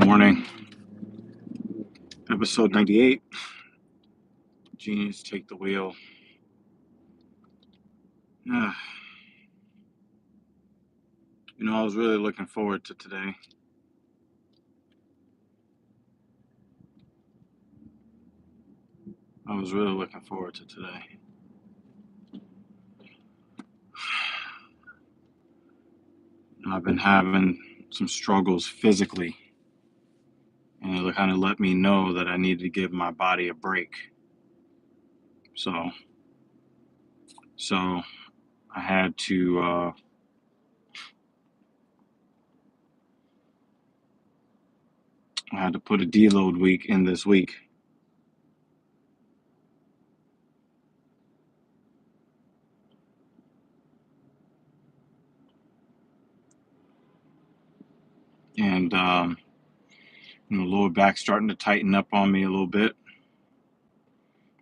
morning. Episode 98. Genius Take the Wheel. I was really looking forward to today. I've been having some struggles physically, and it kind of let me know that I needed to give my body a break. So I had to put a deload week in this week. And lower back starting to tighten up on me a little bit.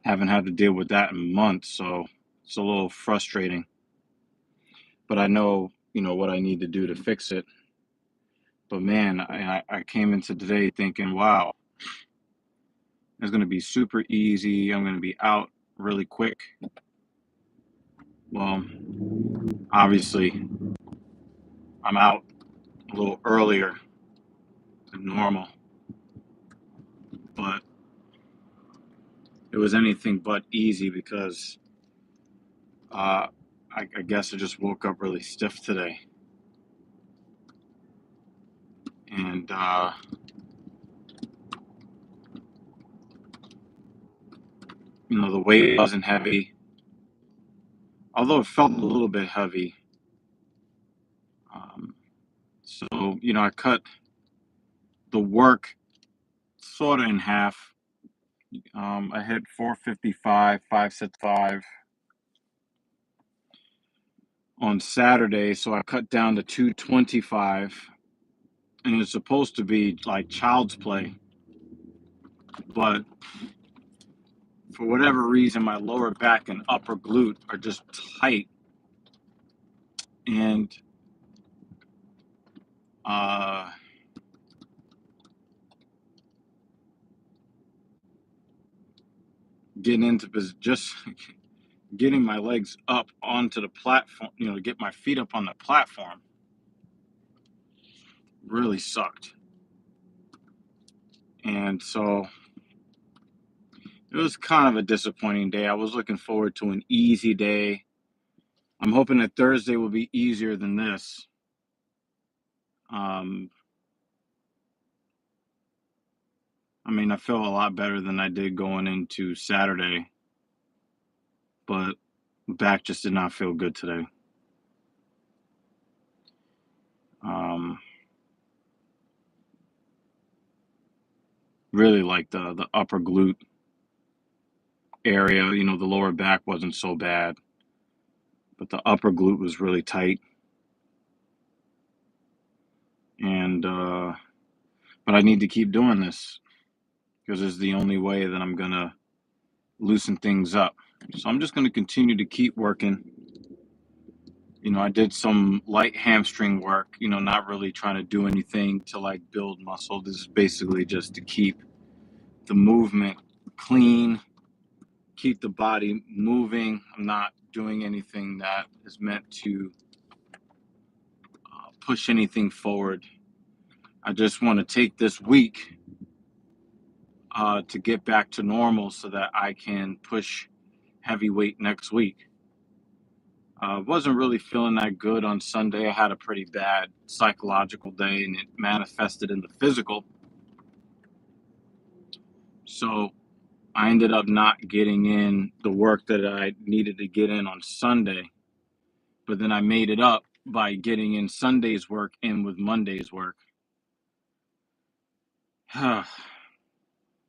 Haven't had to deal with that in months, so it's a little frustrating. But I know, what I need to do to fix it. But man, I came into today thinking, wow, it's going to be super easy. I'm going to be out really quick. Well, obviously, I'm out a little earlier than normal. But it was anything but easy because I guess I just woke up really stiff today. And the weight wasn't heavy, although it felt a little bit heavy. So I cut the work sort of in half. I hit 455, 5 on Saturday, so I cut down to 225, and it's supposed to be like child's play, but for whatever reason, my lower back and upper glute are just tight, and getting my legs up onto the platform, to get my feet up on the platform really sucked. And so it was kind of a disappointing day. I was looking forward to an easy day. I'm hoping that Thursday will be easier than this. I feel a lot better than I did going into Saturday, but back just did not feel good today. Really like the upper glute area, the lower back wasn't so bad, but the upper glute was really tight. And but I need to keep doing this because it's the only way that I'm gonna loosen things up. So I'm just gonna continue to keep working. I did some light hamstring work, not really trying to do anything to like build muscle. This is basically just to keep the movement clean, keep the body moving. I'm not doing anything that is meant to push anything forward. I just want to take this week to get back to normal so that I can push heavyweight next week. Wasn't really feeling that good on Sunday. I had a pretty bad psychological day, and it manifested in the physical. So I ended up not getting in the work that I needed to get in on Sunday. But then I made it up by getting in Sunday's work in with Monday's work.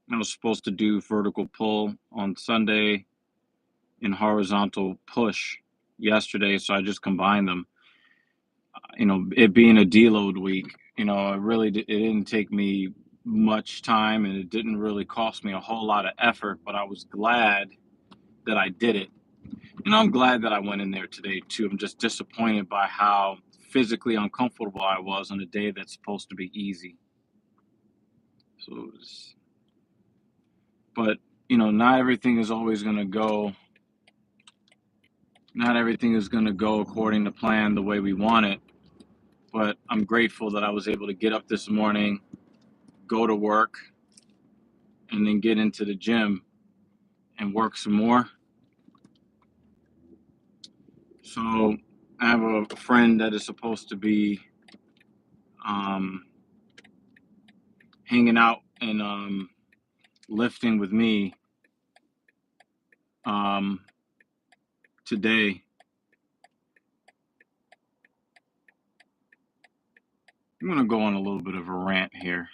I was supposed to do vertical pull on Sunday and horizontal push yesterday, so I just combined them. It being a deload week, it didn't take me much time, and it didn't really cost me a whole lot of effort, but I was glad that I did it. I'm glad that I went in there today too. I'm just disappointed by how physically uncomfortable I was on a day that's supposed to be easy. So, but you know, not everything is always going to go. Not everything is going to go according to plan the way we want it. But I'm grateful that I was able to get up this morning, go to work, and then get into the gym and work some more. So I have a friend that is supposed to be hanging out and lifting with me today. I'm going to go on a little bit of a rant here.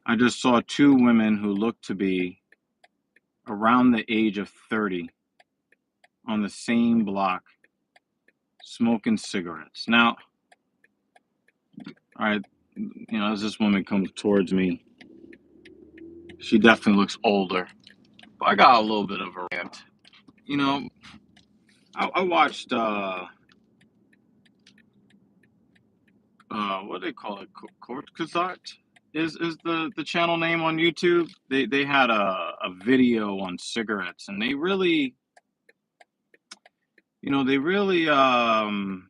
I just saw two women who looked to be around the age of 30 on the same block smoking cigarettes. Now, all right, you know, as this woman comes towards me, she definitely looks older. But I got a little bit of a rant. You know, I watched what do they call it? Court Kazart is the channel name on YouTube. They had a video on cigarettes, and they really, you know, they really kind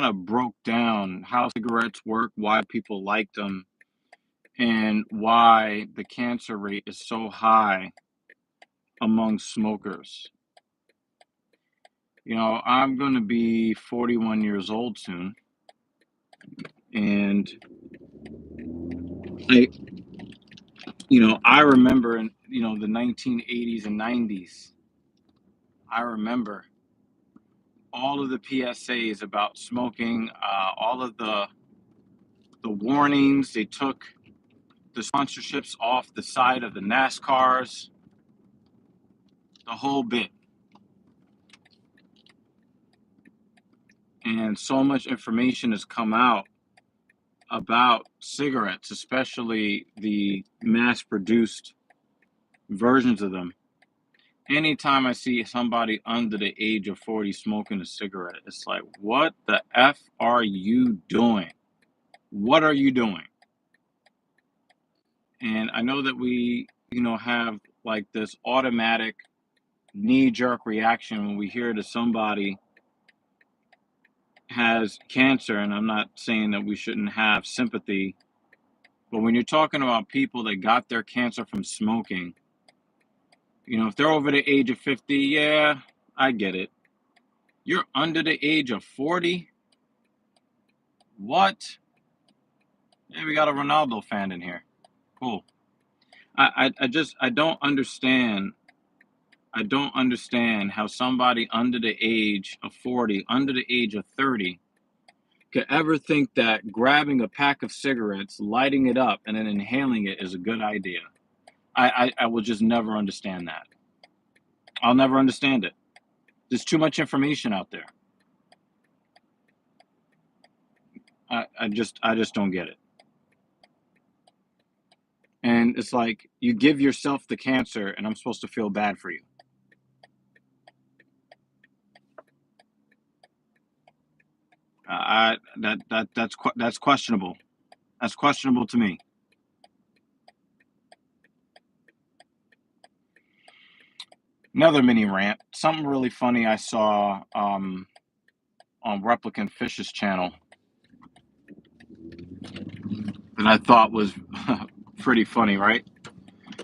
of broke down how cigarettes work, why people like them, and why the cancer rate is so high among smokers. You know, I'm going to be 41 years old soon, and I, you know, I remember in, you know, the 1980s and 90s, I remember all of the PSAs about smoking, all of the warnings. They took the sponsorships off the side of the NASCARs, the whole bit. And so much information has come out about cigarettes, especially the mass-produced versions of them. Anytime I see somebody under the age of 40 smoking a cigarette, it's like, what the F are you doing? What are you doing? And I know that we, you know, have like this automatic knee-jerk reaction when we hear that somebody has cancer, and I'm not saying that we shouldn't have sympathy, but when you're talking about people that got their cancer from smoking, you know, if they're over the age of 50, yeah, I get it. You're under the age of 40? What? Yeah, we got a Ronaldo fan in here. Cool. I don't understand. I don't understand how somebody under the age of 40, under the age of 30, could ever think that grabbing a pack of cigarettes, lighting it up, and then inhaling it is a good idea. I will just never understand that. I'll never understand it. There's too much information out there. I just don't get it. And it's like you give yourself the cancer, and I'm supposed to feel bad for you. That's questionable. That's questionable to me. Another mini rant. Something really funny I saw on Replicant Fish's channel that I thought was pretty funny, right?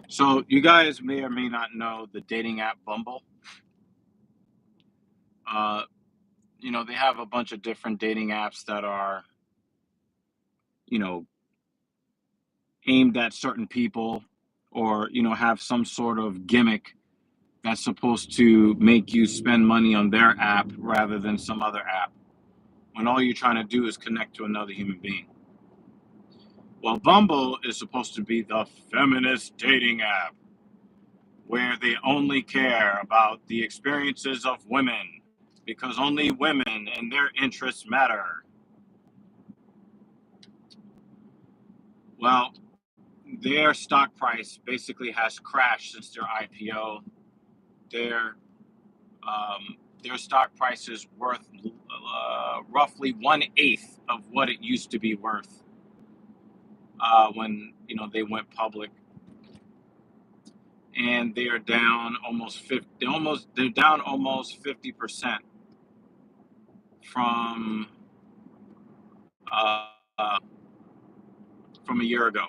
So you guys may or may not know the dating app Bumble. You know, they have a bunch of different dating apps that are, you know, aimed at certain people, or, you know, have some sort of gimmick that's supposed to make you spend money on their app rather than some other app, when all you're trying to do is connect to another human being. Well, Bumble is supposed to be the feminist dating app where they only care about the experiences of women because only women and their interests matter. Well, their stock price basically has crashed since their IPO. Their their stock price is worth roughly 1/8 of what it used to be worth. when they went public, and they are down almost 50. They're down almost 50% from uh, uh, from a year ago.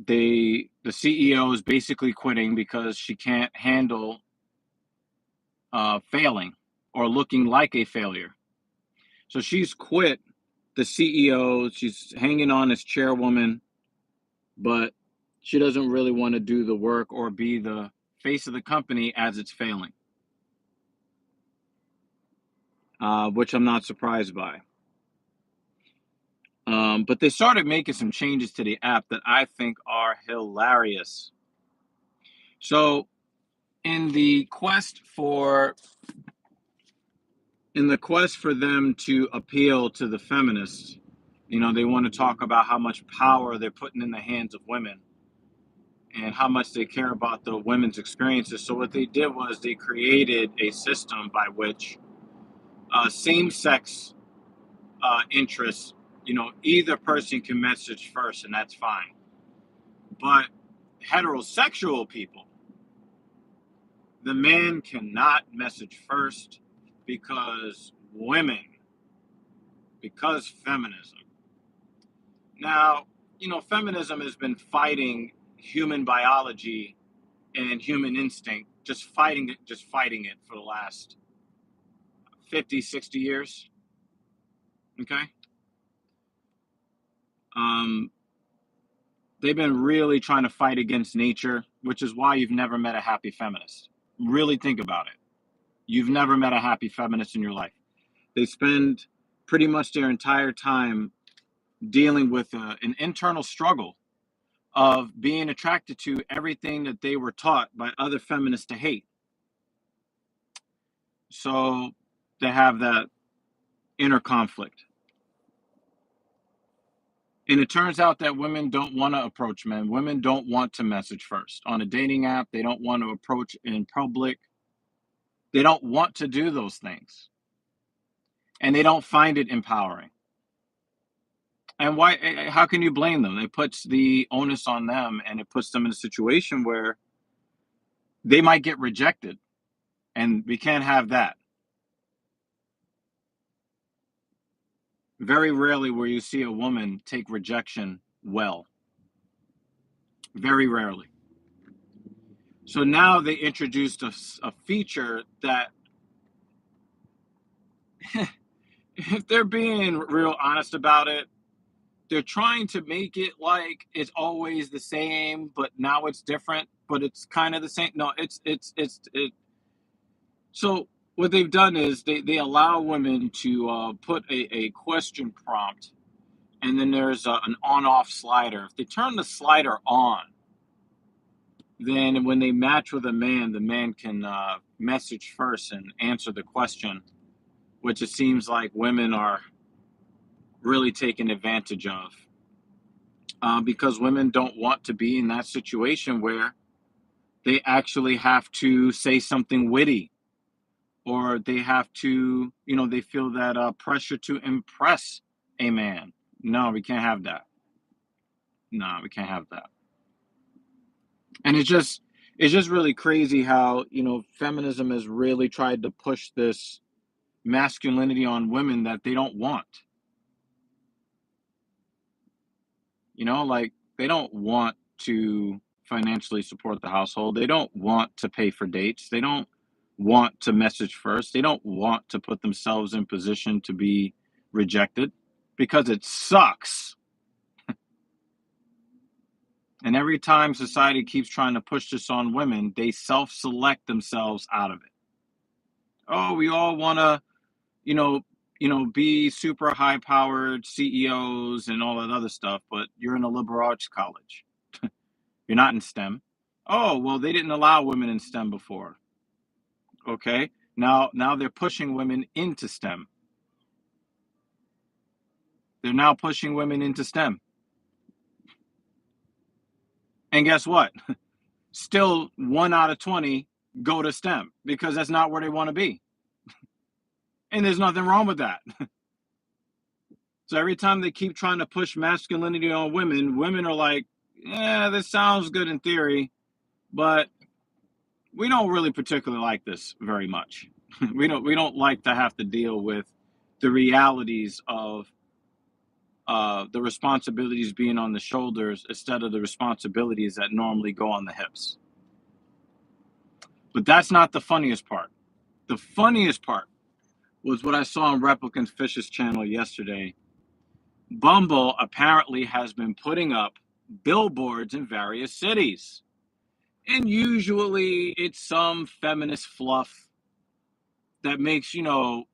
The CEO is basically quitting because she can't handle failing or looking like a failure. So she's quit the CEO. She's hanging on as chairwoman, but she doesn't really want to do the work or be the face of the company as it's failing, which I'm not surprised by. But they started making some changes to the app that I think are hilarious. So in the quest for them to appeal to the feminists, they want to talk about how much power they're putting in the hands of women and how much they care about the women's experiences. So what they did was they created a system by which same-sex interests, either person can message first, and that's fine. But heterosexual people, the man cannot message first because feminism. Now, feminism has been fighting human biology and human instinct, just fighting it for the last 50, 60 years. Okay. They've been really trying to fight against nature, which is why you've never met a happy feminist. Really think about it. You've never met a happy feminist in your life. They spend pretty much their entire time dealing with an internal struggle of being attracted to everything that they were taught by other feminists to hate. So they have that inner conflict. And it turns out that women don't want to approach men. Women don't want to message first. On a dating app, they don't want to approach in public. They don't want to do those things. And they don't find it empowering. And why? How can you blame them? It puts the onus on them, and it puts them in a situation where they might get rejected. And we can't have that. Very rarely will you see a woman take rejection well. Very rarely. So now they introduced a feature that, if they're being real honest about it, they're trying to make it like it's always the same, but now it's different, but it's kind of the same. No, it. So what they've done is they allow women to put a question prompt, and then there's an on-off slider. If they turn the slider on, then when they match with a man, the man can message first and answer the question, which it seems like women are really taken advantage of, because women don't want to be in that situation where they actually have to say something witty, or they have to, they feel that pressure to impress a man. No, we can't have that. No, we can't have that. And it's just really crazy how, feminism has really tried to push this masculinity on women that they don't want. Like, they don't want to financially support the household. They don't want to pay for dates. They don't want to message first. They don't want to put themselves in position to be rejected because it sucks. And every time society keeps trying to push this on women, they self-select themselves out of it. Oh, we all want to, you know, be super high-powered CEOs and all that other stuff, but you're in a liberal arts college. You're not in STEM. Oh, well, they didn't allow women in STEM before. Okay, now they're pushing women into STEM. They're now pushing women into STEM. And guess what? Still 1 out of 20 go to STEM because that's not where they want to be. And there's nothing wrong with that. So every time they keep trying to push masculinity on women, women are like, yeah, this sounds good in theory, but we don't really particularly like this very much. We don't like to have to deal with the realities of the responsibilities being on the shoulders instead of the responsibilities that normally go on the hips. But that's not the funniest part. The funniest part was what I saw on Replicant Fish's channel yesterday. Bumble apparently has been putting up billboards in various cities. And usually it's some feminist fluff that makes,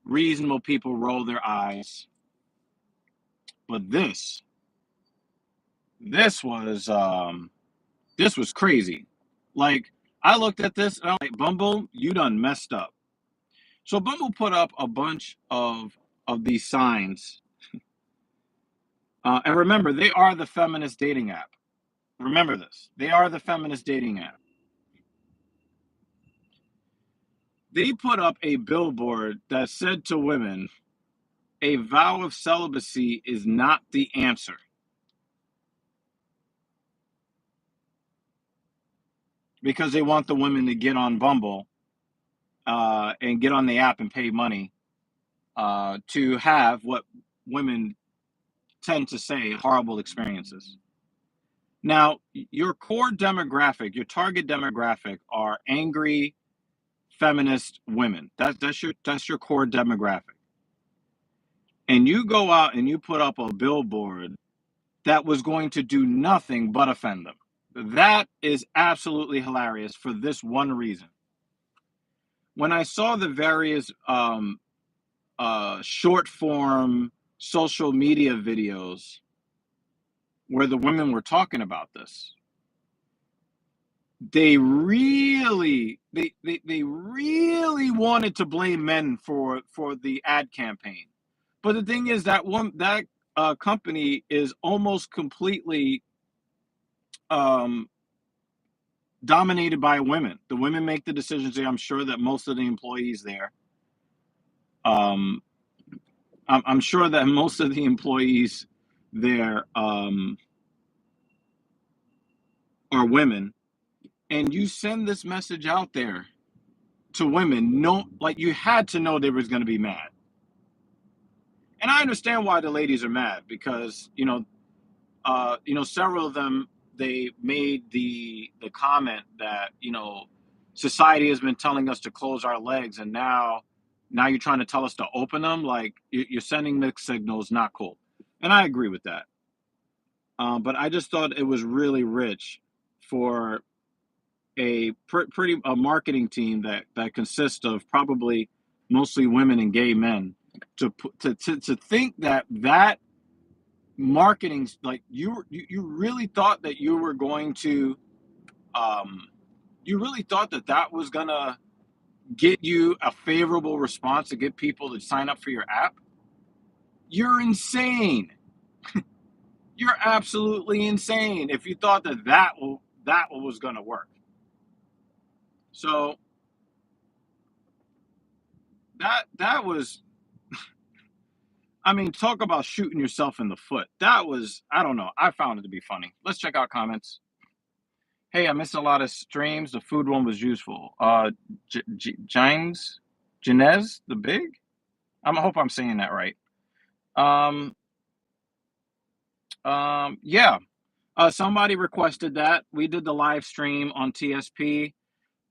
reasonable people roll their eyes. But this was crazy. Like, I looked at this and I'm like, Bumble, you done messed up. So Bumble put up a bunch of these signs. And remember, they are the feminist dating app. Remember this. They are the feminist dating app. They put up a billboard that said to women, a vow of celibacy is not the answer. Because they want the women to get on Bumble and get on the app and pay money to have what women tend to say horrible experiences. Now, your core demographic, your target demographic are angry feminist women. That's your core demographic. And you go out and you put up a billboard that was going to do nothing but offend them. That is absolutely hilarious for this one reason. When I saw the various short form social media videos where the women were talking about this, they really wanted to blame men for the ad campaign. But the thing is that company is almost completely dominated by women. The women make the decisions there. I'm sure that most of the employees there, I'm sure that most of the employees there are women. And you send this message out there to women, you had to know they was going to be mad. And I understand why the ladies are mad because, several of them, they made the comment that, society has been telling us to close our legs and now you're trying to tell us to open them. Like you're sending mixed signals, not cool. And I agree with that. But I just thought it was really rich for a marketing team that consists of probably mostly women and gay men to think that marketing, like you really thought that you were going to you really thought that was gonna get you a favorable response to get people to sign up for your app. You're insane. You're absolutely insane if you thought that was gonna work. So that was, I mean, talk about shooting yourself in the foot. That was, I don't know. I found it to be funny. Let's check out comments. Hey, I missed a lot of streams. The food one was useful. James Janez the Big? I hope I'm saying that right. Yeah. Somebody requested that. We did the live stream on TSP.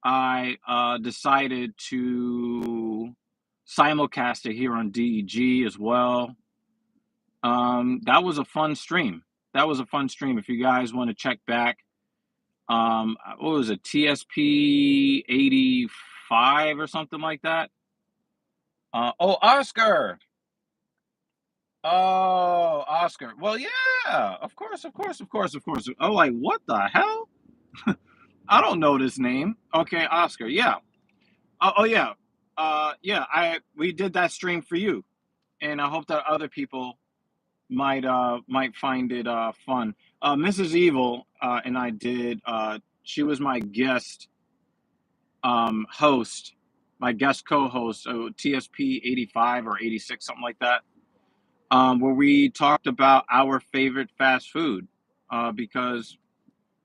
I decided to simulcast it here on DEG as well. That was a fun stream. If you guys want to check back, what was it, TSP 85 or something like that? Oscar. Oh, Oscar. Well, yeah, of course. Oh, like, what the hell? I don't know this name. Okay, Oscar. Yeah. Oh yeah. Yeah. We did that stream for you, and I hope that other people might find it fun. Mrs. Evil and I did. She was my guest host, my guest co-host, TSP 85 or 86, something like that, where we talked about our favorite fast food, because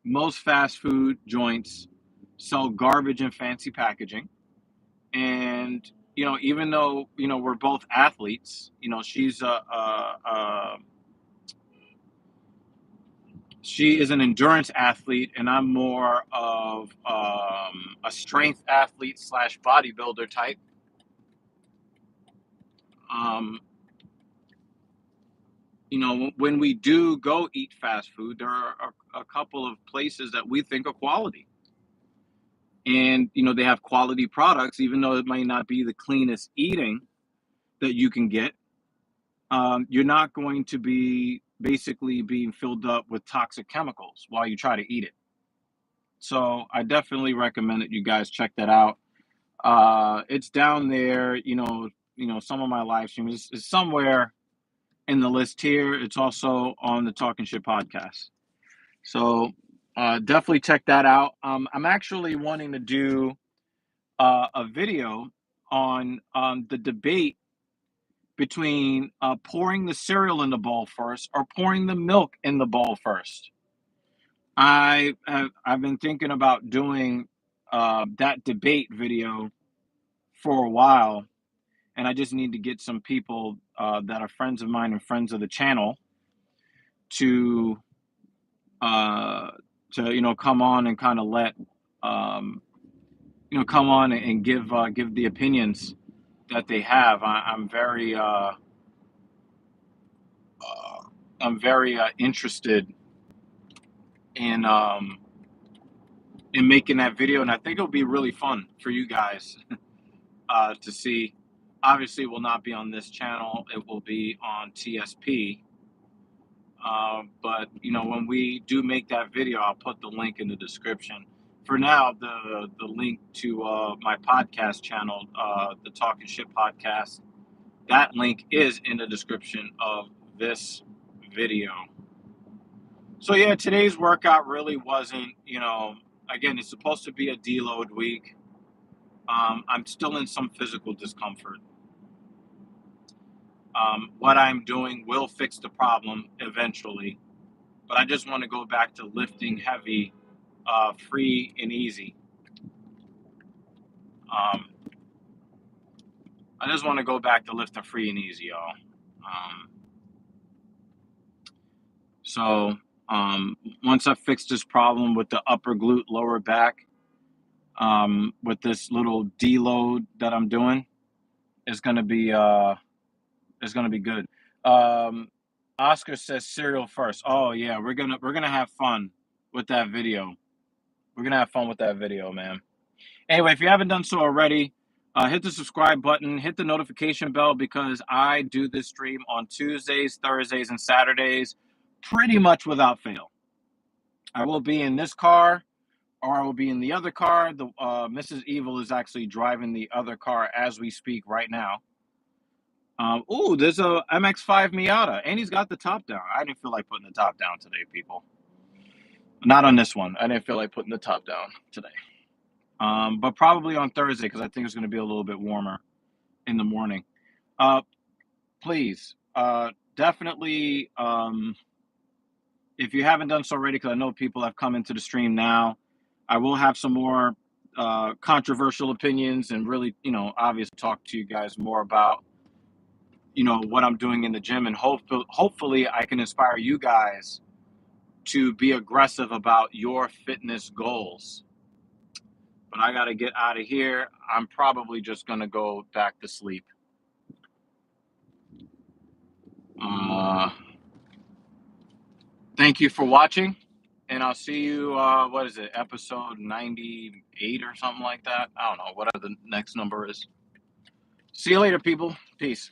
most fast food joints sell garbage and fancy packaging. And, even though, we're both athletes, she is an endurance athlete, and I'm more of a strength athlete slash bodybuilder type. Um, when we do go eat fast food, there are a couple of places that we think are quality. And, they have quality products, even though it might not be the cleanest eating that you can get. You're not going to be basically being filled up with toxic chemicals while you try to eat it. So I definitely recommend that you guys check that out. It's down there, some of my live streams is somewhere in the list here. It's also on the Talking Shit podcast. So definitely check that out. I'm actually wanting to do a video on the debate between pouring the cereal in the bowl first or pouring the milk in the bowl first. I've been thinking about doing that debate video for a while, and I just need to get some people that are friends of mine and friends of the channel to come on and kind of let come on and give the opinions that they have. I'm very interested in making that video, and I think it'll be really fun for you guys to see. Obviously, it will not be on this channel; it will be on TSP. But when we do make that video, I'll put the link in the description. For now, the link to my podcast channel, the Talking Shit podcast, that link is in the description of this video. So yeah, today's workout really wasn't, again, it's supposed to be a deload week. I'm still in some physical discomfort. What I'm doing will fix the problem eventually, but I just want to go back to lifting heavy, free and easy. I just want to go back to lifting free and easy, y'all. So once I fix this problem with the upper glute, lower back, with this little deload that I'm doing, it's gonna be good. Oscar says cereal first. Oh yeah, we're gonna have fun with that video. We're gonna have fun with that video, man. Anyway, if you haven't done so already, hit the subscribe button, hit the notification bell, because I do this stream on Tuesdays, Thursdays, and Saturdays, pretty much without fail. I will be in this car, or I will be in the other car. The Mrs. Evil is actually driving the other car as we speak right now. Ooh, there's a MX-5 Miata, and he's got the top down. I didn't feel like putting the top down today, people. Not on this one. I didn't feel like putting the top down today. But probably on Thursday, because I think it's going to be a little bit warmer in the morning. Please, definitely, if you haven't done so already, because I know people have come into the stream now, I will have some more controversial opinions and really, obviously talk to you guys more about, what I'm doing in the gym, and hopefully I can inspire you guys to be aggressive about your fitness goals. But I got to get out of here. I'm probably just going to go back to sleep. Thank you for watching, and I'll see you, what is it, episode 98 or something like that? I don't know, whatever the next number is. See you later, people. Peace.